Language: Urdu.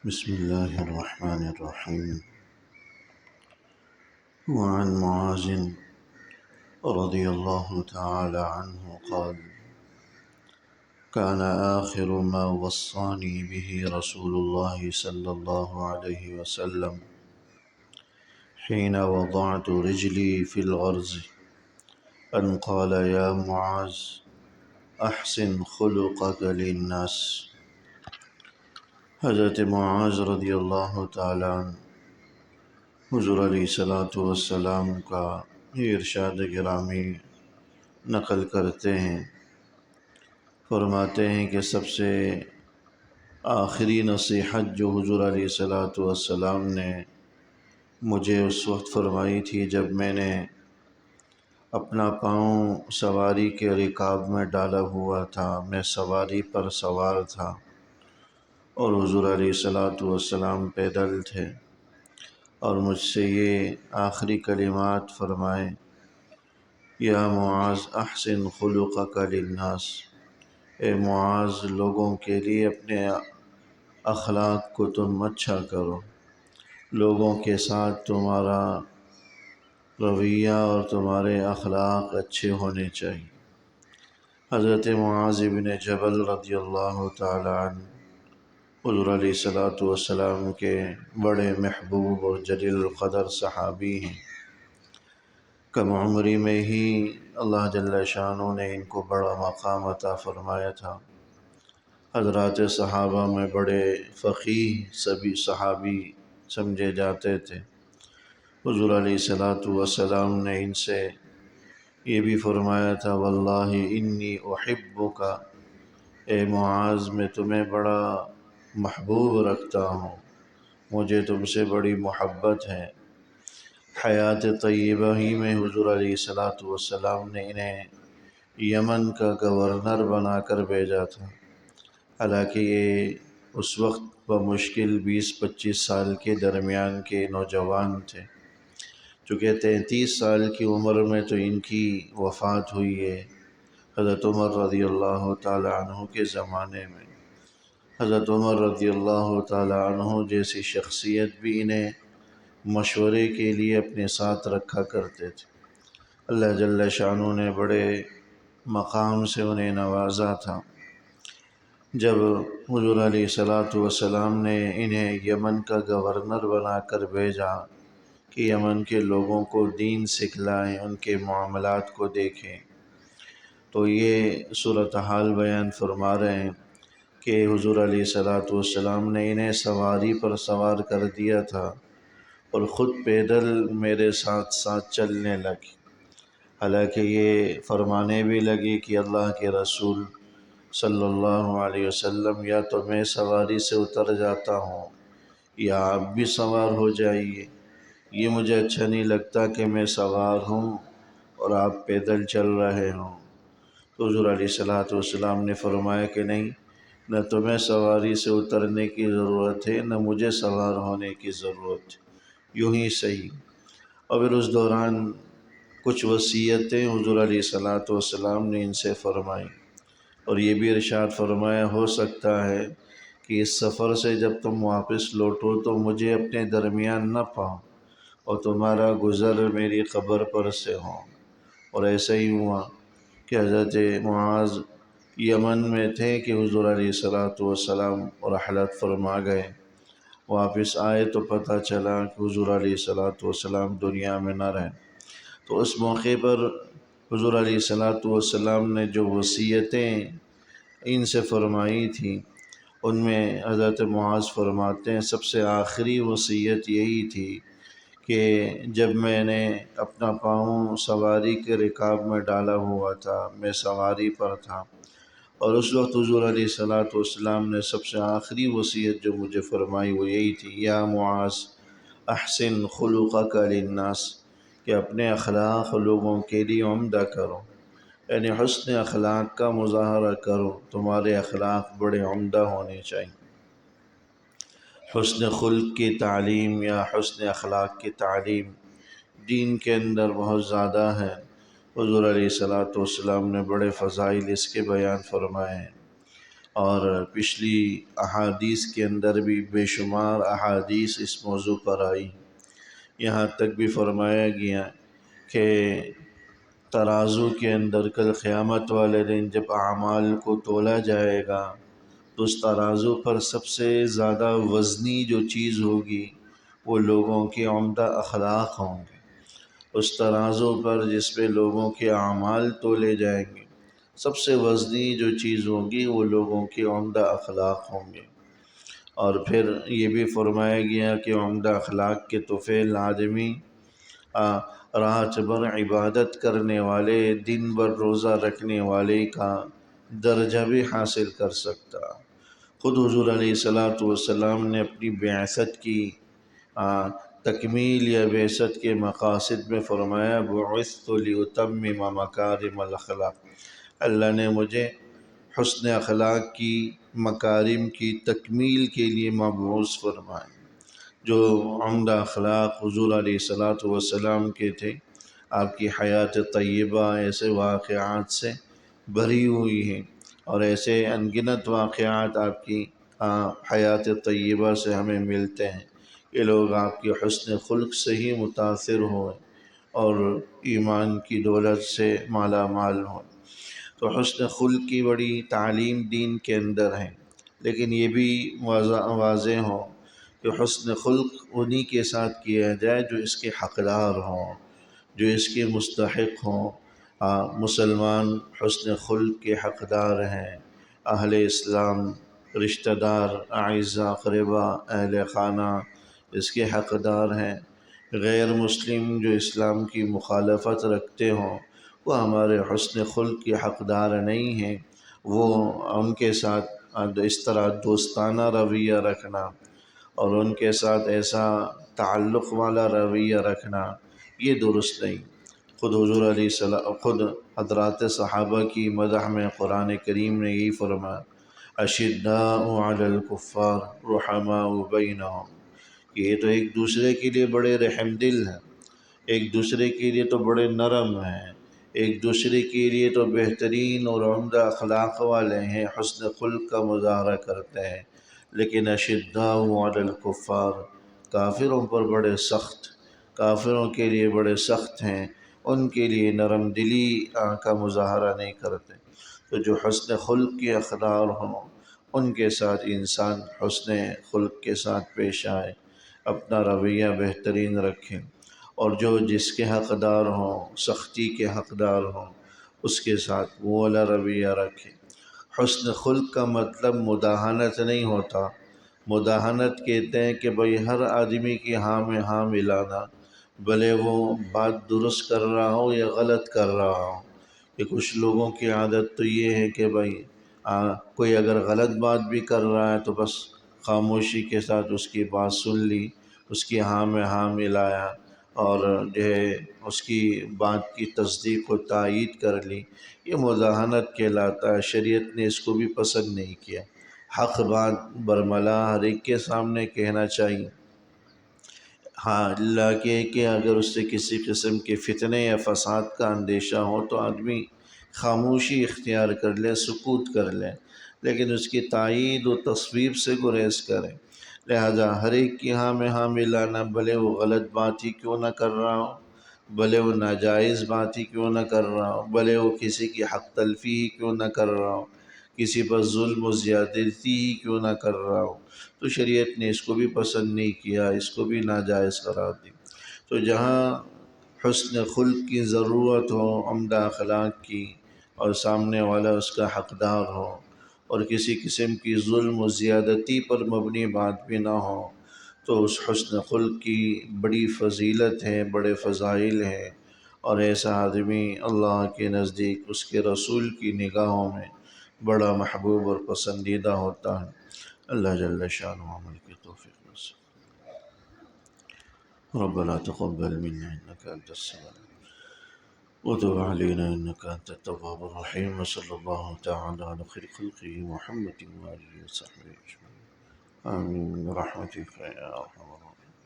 بسم الله الرحمن الرحيم. وعن معاذ رضي الله تعالى عنه قال: كان آخر ما وصاني به رسول الله صلى الله عليه وسلم حين وضعت رجلي في الغرز أن قال: يا معاذ، أحسن خلقك للناس. حضرت معاذ رضی اللہ تعالیٰ عنہ حضور علیہ السلام کا یہ ارشاد گرامی نقل کرتے ہیں، فرماتے ہیں کہ سب سے آخری نصیحت جو حضور علیہ السلام نے مجھے اس وقت فرمائی تھی جب میں نے اپنا پاؤں سواری کے رکاب میں ڈالا ہوا تھا، میں سواری پر سوار تھا اور حضور علیہ السلام پیدل تھے، اور مجھ سے یہ آخری کلمات فرمائے: یا معاذ، احسن خلقک للناس. اے معاذ، لوگوں کے لیے اپنے اخلاق کو تم اچھا کرو، لوگوں کے ساتھ تمہارا رویہ اور تمہارے اخلاق اچھے ہونے چاہیے. حضرت معاذ بن جبل رضی اللہ تعالی عنہ حضور علیہ السلام کے بڑے محبوب اور جلیل القدر صحابی ہیں. کم عمری میں ہی اللہ جل شانہ نے ان کو بڑا مقام عطا فرمایا تھا. حضرات صحابہ میں بڑے فقیہ سبھی صحابی سمجھے جاتے تھے. حضور علیہ السلام نے ان سے یہ بھی فرمایا تھا: واللہ انی احبک. اے معاذ، میں تمہیں بڑا محبوب رکھتا ہوں، مجھے تم سے بڑی محبت ہے. حیات طیبہ ہی میں حضور علیہ السلام نے انہیں یمن کا گورنر بنا کر بھیجا تھا. حالانکہ یہ اس وقت بمشکل 20-25 سال کے درمیان کے نوجوان تھے، چونکہ 33 سال کی عمر میں تو ان کی وفات ہوئی ہے حضرت عمر رضی اللہ تعالی عنہ کے زمانے میں. حضرت عمر رضی اللہ تعالی عنہ جیسی شخصیت بھی انہیں مشورے کے لیے اپنے ساتھ رکھا کرتے تھے. اللہ جل شانہ نے بڑے مقام سے انہیں نوازا تھا. جب حضور علیہ السلام نے انہیں یمن کا گورنر بنا کر بھیجا کہ یمن کے لوگوں کو دین سکھلائیں، ان کے معاملات کو دیکھیں، تو یہ صورتحال بیان فرما رہے ہیں کہ حضور علیہ السلام نے انہیں سواری پر سوار کر دیا تھا اور خود پیدل میرے ساتھ ساتھ چلنے لگے. حالانکہ یہ فرمانے بھی لگے کہ اللہ کے رسول صلی اللہ علیہ وسلم، یا تو میں سواری سے اتر جاتا ہوں یا آپ بھی سوار ہو جائیے، یہ مجھے اچھا نہیں لگتا کہ میں سوار ہوں اور آپ پیدل چل رہے ہوں. تو حضور علیہ السلام نے فرمایا کہ نہیں، نہ تمہیں سواری سے اترنے کی ضرورت ہے، نہ مجھے سوار ہونے کی ضرورت ہے، یوں ہی صحیح. اور پھر اس دوران کچھ وصیتیں حضور علیہ السلام نے ان سے فرمائیں، اور یہ بھی ارشاد فرمایا: ہو سکتا ہے کہ اس سفر سے جب تم واپس لوٹو تو مجھے اپنے درمیان نہ پاؤ اور تمہارا گزر میری قبر پر سے ہو. اور ایسا ہی ہوا کہ حضرت معاذ یمن میں تھے کہ حضور علیہ السلام رحلت فرما گئے. واپس آئے تو پتہ چلا کہ حضور علیہ السلام دنیا میں نہ رہے. تو اس موقع پر حضور علیہ السلام نے جو وصیتیں ان سے فرمائی تھیں، ان میں حضرت معاذ فرماتے ہیں سب سے آخری وصیت یہی تھی کہ جب میں نے اپنا پاؤں سواری کے رکاب میں ڈالا ہوا تھا، میں سواری پر تھا، اور اس وقت حضور علیہ السلام نے سب سے آخری وصیت جو مجھے فرمائی وہ یہی تھی: یا معاذ، احسن خلقک للناس. کہ اپنے اخلاق لوگوں کے لیے عمدہ کرو، یعنی حسن اخلاق کا مظاہرہ کرو، تمہارے اخلاق بڑے عمدہ ہونے چاہیے. حسن خلق کی تعلیم یا حسن اخلاق کی تعلیم دین کے اندر بہت زیادہ ہے. حضور علیہ السلام نے بڑے فضائل اس کے بیان فرمائے ہیں. اور پچھلی احادیث کے اندر بھی بے شمار احادیث اس موضوع پر آئی، یہاں تک بھی فرمایا گیا کہ ترازو کے اندر کل قیامت والے دن جب اعمال کو تولا جائے گا تو اس ترازو پر سب سے زیادہ وزنی جو چیز ہوگی وہ لوگوں کے عمدہ اخلاق ہوں گے۔ اس ترازو پر جس پہ لوگوں کے اعمال تولے جائیں گے، سب سے وزنی جو چیز ہوگی وہ لوگوں کے عمدہ اخلاق ہوں گے۔ اور پھر یہ بھی فرمایا گیا کہ عمدہ اخلاق کے طفیل آدمی رات بھر عبادت کرنے والے، دن بھر روزہ رکھنے والے کا درجہ بھی حاصل کر سکتا۔ خود حضور علیہ السلام نے اپنی بعثت کی تکمیل یا بعثت کے مقاصد میں فرمایا بعثت لأتمم مکارم الاخلاق، اللہ نے مجھے حسن اخلاق کی، مکارم کی تکمیل کے لیے مبعوث فرمایا۔ جو عمدہ اخلاق حضور علیہ السلام کے تھے، آپ کی حیات طیبہ ایسے واقعات سے بھری ہوئی ہے، اور ایسے انگنت واقعات آپ کی حیات طیبہ سے ہمیں ملتے ہیں کہ لوگ آپ کے حسن خلق سے ہی متاثر ہوں اور ایمان کی دولت سے مالا مال ہوں۔ تو حسن خلق کی بڑی تعلیم دین کے اندر ہے، لیکن یہ بھی واضح ہو کہ حسن خلق انہی کے ساتھ کیا جائے جو اس کے حقدار ہوں، جو اس کے مستحق ہوں۔ مسلمان حسن خلق کے حقدار ہیں، اہل اسلام، رشتہ دار، اعزاء اقرباء، اہل خانہ اس کے حقدار ہیں۔ غیر مسلم جو اسلام کی مخالفت رکھتے ہوں وہ ہمارے حسن خلق کے حقدار نہیں ہیں۔ وہ ان کے ساتھ اس طرح دوستانہ رویہ رکھنا اور ان کے ساتھ ایسا تعلق والا رویہ رکھنا یہ درست نہیں۔ خود حضور علیہ السلام، خود حضرات صحابہ کی مدح میں قرآن کریم نے یہی فرمایا اشداء علی الکفار رحماء بینہم، یہ تو ایک دوسرے کے لیے بڑے رحم دل ہیں، ایک دوسرے کے لیے تو بڑے نرم ہیں، ایک دوسرے کے لیے تو بہترین اور عمدہ اخلاق والے ہیں، حسن خلق کا مظاہرہ کرتے ہیں۔ لیکن اشداء علی الکفار، کافروں پر بڑے سخت، کافروں کے لیے بڑے سخت ہیں، ان کے لیے نرم دلی کا مظاہرہ نہیں کرتے۔ تو جو حسن خلق کے اقدار ہوں ان کے ساتھ انسان حسن خلق کے ساتھ پیش آئے، اپنا رویہ بہترین رکھیں، اور جو جس کے حقدار ہوں، سختی کے حقدار ہوں، اس کے ساتھ وہ والا رویہ رکھیں۔ حسن خلق کا مطلب مداہنت نہیں ہوتا۔ مداہنت کہتے ہیں کہ بھئی ہر آدمی کی ہاں میں ہاں ملانا، بھلے وہ بات درست کر رہا ہو یا غلط کر رہا ہو۔ کہ کچھ لوگوں کی عادت تو یہ ہے کہ بھئی کوئی اگر غلط بات بھی کر رہا ہے تو بس خاموشی کے ساتھ اس کی بات سن لی، اس کی ہاں میں ہاں ملایا، اور جو ہے اس کی بات کی تصدیق و تائید کر لی، یہ مداہنت کہلاتا ہے۔ شریعت نے اس کو بھی پسند نہیں کیا۔ حق بات برملا ہر ایک کے سامنے کہنا چاہیے۔ ہاں اللہ کے کہ اگر اس سے کسی قسم کے فتنے یا فساد کا اندیشہ ہو تو آدمی خاموشی اختیار کر لے، سکوت کر لے، لیکن اس کی تائید و تصویب سے گریز کرے۔ لہذا ہر ایک کی ہاں میں ہاں ملانا، بھلے وہ غلط بات ہی کیوں نہ کر رہا ہو، بھلے وہ ناجائز بات ہی کیوں نہ کر رہا ہو، بھلے وہ کسی کی حق تلفی ہی کیوں نہ کر رہا ہو، کسی پر ظلم و زیادتی ہی کیوں نہ کر رہا ہو، تو شریعت نے اس کو بھی پسند نہیں کیا، اس کو بھی ناجائز قرار دی۔ تو جہاں حسن خلق کی ضرورت ہو، عمدہ اخلاق کی، اور سامنے والا اس کا حقدار ہو، اور کسی قسم کی ظلم و زیادتی پر مبنی بات بھی نہ ہو، تو اس حسن خلق کی بڑی فضیلت ہے، بڑے فضائل ہیں، اور ایسا آدمی اللہ کے نزدیک اس کے رسول کی نگاہوں میں بڑا محبوب اور پسندیدہ ہوتا ہے۔ اللہ جل شانہ عمل کی توفیق نصیب۔ ربنا تقبل منا انك انت السميع وتب علينا انك انت التواب الرحيم، وصلى الله تعالى على خير خلقه محمد وآله وصحبه اجمعين، آمين برحمتك يا ارحم الراحمين۔